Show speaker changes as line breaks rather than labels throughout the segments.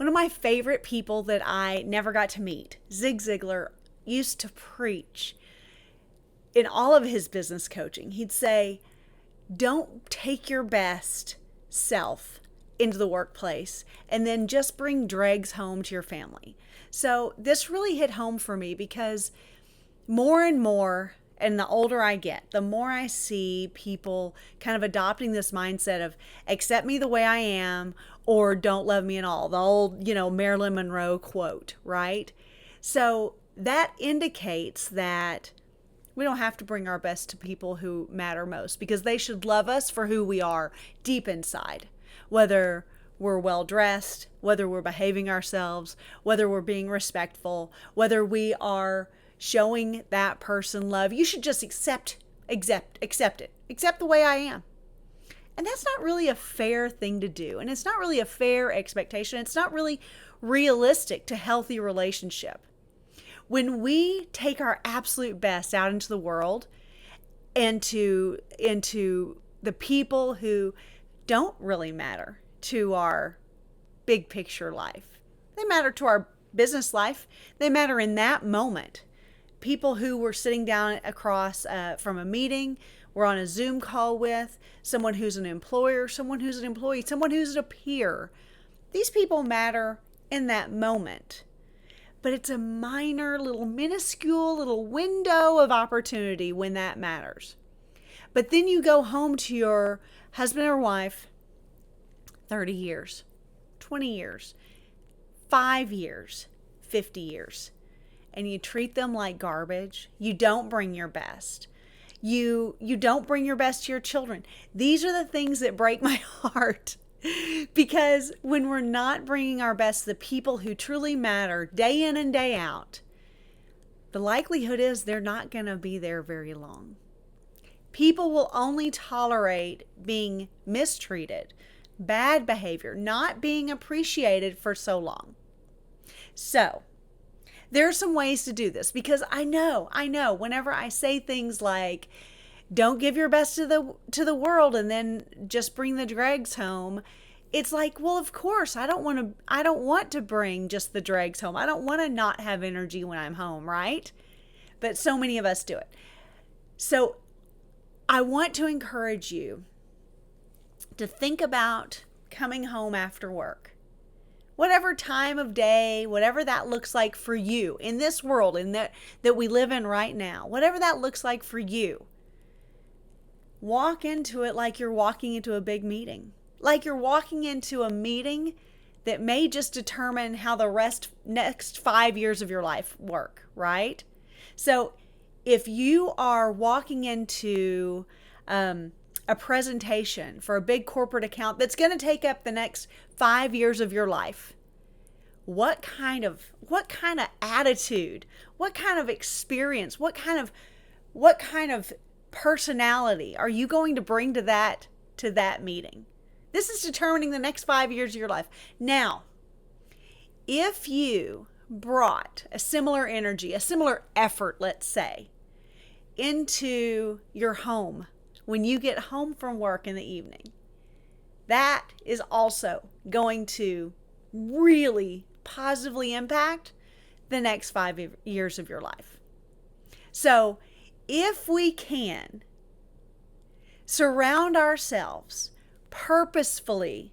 One of my favorite people that I never got to meet, Zig Ziglar, used to preach in all of his business coaching. He'd say, don't take your best self into the workplace and then just bring dregs home to your family. So this really hit home for me because more and more, and the older I get, the more I see people kind of adopting this mindset of accept me the way I am or don't love me at all. The old, Marilyn Monroe quote, right? So that indicates that we don't have to bring our best to people who matter most because they should love us for who we are deep inside, whether we're well dressed, whether we're behaving ourselves, whether we're being respectful, whether we are showing that person love. You should just accept it. Accept the way I am. And that's not really a fair thing to do. And it's not really a fair expectation. It's not really realistic to healthy relationship. When we take our absolute best out into the world and into the people who don't really matter to our big picture life, they matter to our business life. They matter in that moment. People who we're sitting down across from a meeting, we're on a Zoom call with, someone who's an employer, someone who's an employee, someone who's a peer. These people matter in that moment. But it's a minor, minuscule little window of opportunity when that matters. But then you go home to your husband or wife, 30 years, 20 years, 5 years, 50 years, and you treat them like garbage. You don't bring your best. You don't bring your best to your children. These are the things that break my heart. Because when we're not bringing our best to the people who truly matter day in and day out, the likelihood is they're not going to be there very long. People will only tolerate being mistreated, bad behavior, not being appreciated for so long. So, there are some ways to do this because I know whenever I say things like, don't give your best to the world and then just bring the dregs home. It's like, well, of course, I don't want to bring just the dregs home. I don't want to not have energy when I'm home, right? But so many of us do it. So I want to encourage you to think about coming home after work. Whatever time of day, whatever that looks like for you in this world that we live in right now, whatever that looks like for you. Walk into it like you're walking into a big meeting. Like you're walking into a meeting that may just determine how the next 5 years of your life work, right? So if you are walking into a presentation for a big corporate account that's going to take up the next 5 years of your life, what kind of attitude, what kind of experience, what kind of personality are you going to bring to that meeting? This is determining the next 5 years of your life. Now, if you brought a similar energy, a similar effort, let's say, into your home when you get home from work in the evening, that is also going to really positively impact the next 5 years of your life. So, if we can surround ourselves purposefully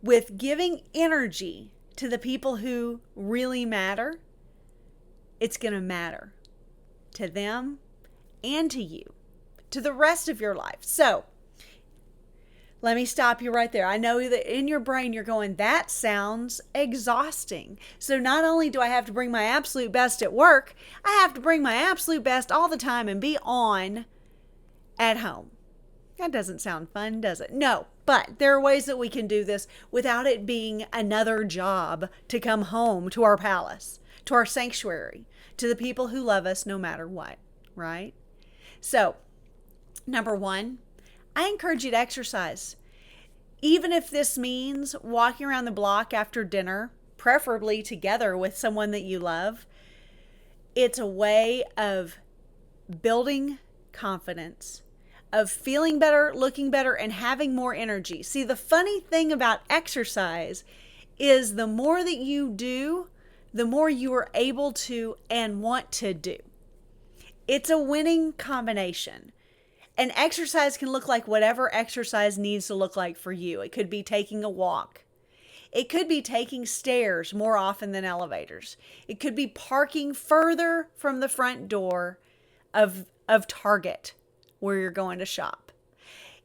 with giving energy to the people who really matter, it's going to matter to them and to you, to the rest of your life. So, let me stop you right there. I know that in your brain you're going, that sounds exhausting. So not only do I have to bring my absolute best at work, I have to bring my absolute best all the time and be on at home. That doesn't sound fun, does it? No, but there are ways that we can do this without it being another job to come home to our palace, to our sanctuary, to the people who love us no matter what, right? So, number one, I encourage you to exercise. Even if this means walking around the block after dinner, preferably together with someone that you love, it's a way of building confidence, of feeling better, looking better, and having more energy. See, the funny thing about exercise is the more that you do, the more you are able to and want to do. It's a winning combination. And exercise can look like whatever exercise needs to look like for you. It could be taking a walk. It could be taking stairs more often than elevators. It could be parking further from the front door of Target where you're going to shop.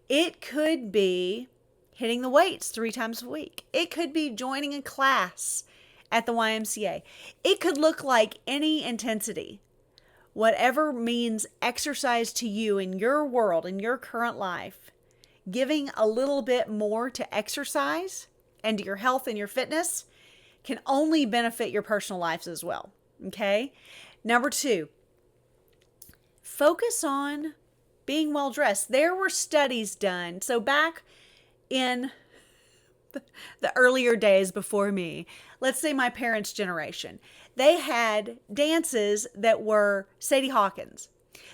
It could be hitting the weights 3 times a week. It could be joining a class at the YMCA. It could look like any intensity. Whatever means exercise to you in your world, in your current life, giving a little bit more to exercise and to your health and your fitness can only benefit your personal lives as well. Okay? Number 2, focus on being well dressed. There were studies done. So back in the earlier days before me, let's say my parents' generation, they had dances that were Sadie Hawkins.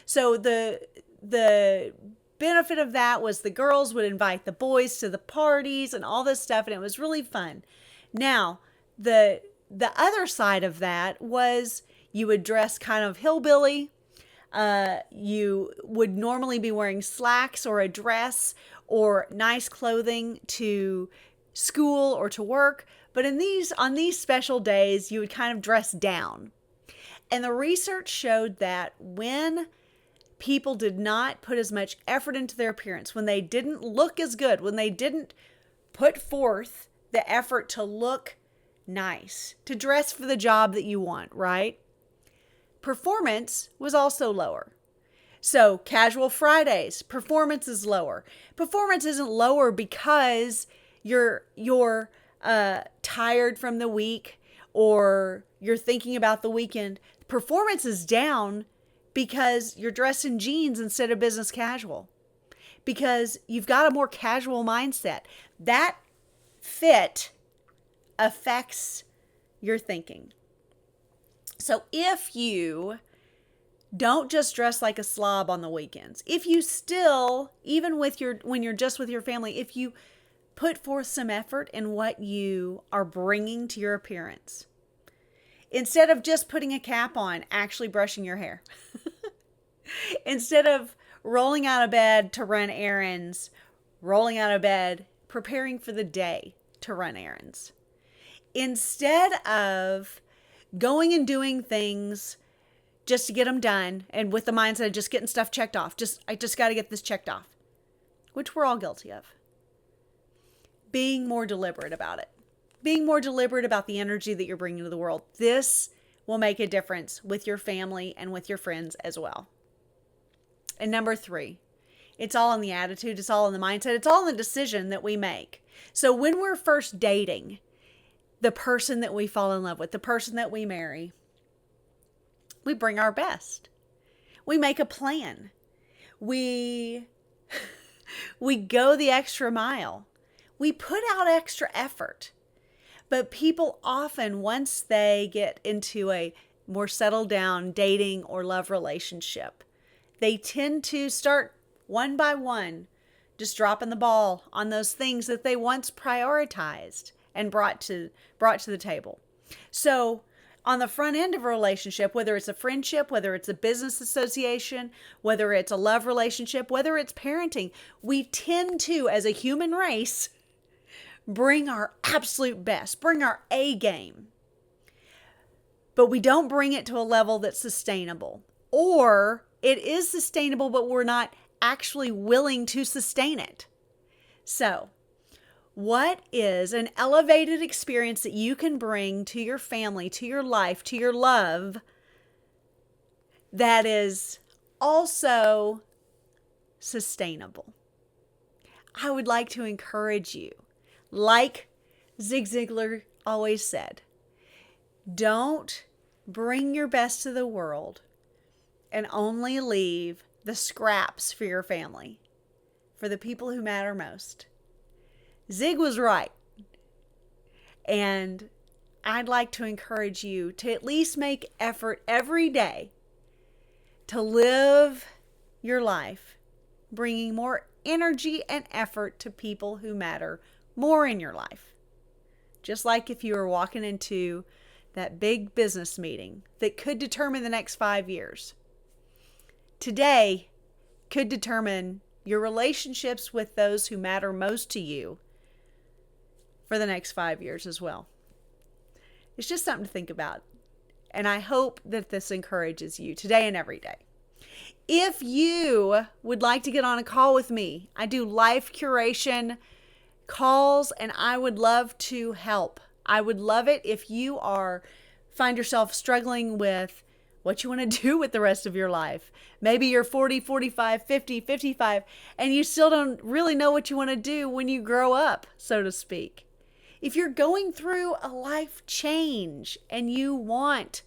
So the benefit of that was the girls would invite the boys to the parties and all this stuff, and it was really fun. Now, the other side of that was you would dress kind of hillbilly. You would normally be wearing slacks or a dress or nice clothing to school or to work. But on these special days, you would kind of dress down. And the research showed that when people did not put as much effort into their appearance, when they didn't look as good, when they didn't put forth the effort to look nice, to dress for the job that you want, right? Performance was also lower. So casual Fridays, performance is lower. Performance isn't lower because you're tired from the week or you're thinking about the weekend. Performance is down because you're dressed in jeans instead of business casual, because you've got a more casual mindset. That fit affects your thinking. So if you don't just dress like a slob on the weekends, if you still, even when you're just with your family, if you put forth some effort in what you are bringing to your appearance, instead of just putting a cap on, actually brushing your hair, instead of rolling out of bed to run errands, rolling out of bed, preparing for the day to run errands, instead of going and doing things just to get them done and with the mindset of just getting stuff checked off. I just got to get this checked off, which we're all guilty of. Being more deliberate about it. Being more deliberate about the energy that you're bringing to the world. This will make a difference with your family and with your friends as well. And number 3, it's all in the attitude. It's all in the mindset. It's all in the decision that we make. So when we're first dating the person that we fall in love with, the person that we marry, we bring our best. We make a plan. We go the extra mile. We put out extra effort. But people often, once they get into a more settled down dating or love relationship, they tend to start one by one, just dropping the ball on those things that they once prioritized and brought to the table. So on the front end of a relationship, whether it's a friendship, whether it's a business association, whether it's a love relationship, whether it's parenting, we tend to, as a human race, bring our absolute best, bring our A game. But we don't bring it to a level that's sustainable. Or it is sustainable, but we're not actually willing to sustain it. So, what is an elevated experience that you can bring to your family, to your life, to your love that is also sustainable? I would like to encourage you, like Zig Ziglar always said, don't bring your best to the world and only leave the scraps for your family, for the people who matter most. Zig was right. And I'd like to encourage you to at least make effort every day to live your life, bringing more energy and effort to people who matter more in your life. just like if you were walking into that big business meeting that could determine the next 5 years. Today could determine your relationships with those who matter most to you for the next 5 years as well. It's just something to think about. And I hope that this encourages you today and every day. If you would like to get on a call with me, I do life curation calls and I would love to help. I would love it if you find yourself struggling with what you want to do with the rest of your life. Maybe you're 40, 45, 50, 55, and you still don't really know what you want to do when you grow up, so to speak. If you're going through a life change and you want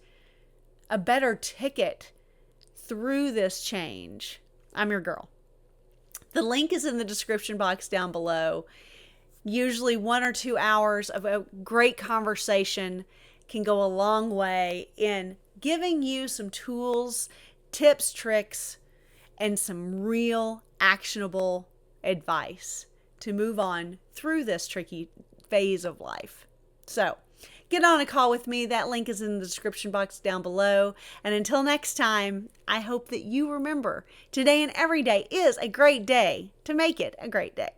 a better ticket through this change, I'm your girl. The link is in the description box down below. Usually 1 or 2 hours of a great conversation can go a long way in giving you some tools, tips, tricks, and some real actionable advice to move on through this tricky phase of life. So get on a call with me. That link is in the description box down below. And until next time, I hope that you remember today and every day is a great day to make it a great day.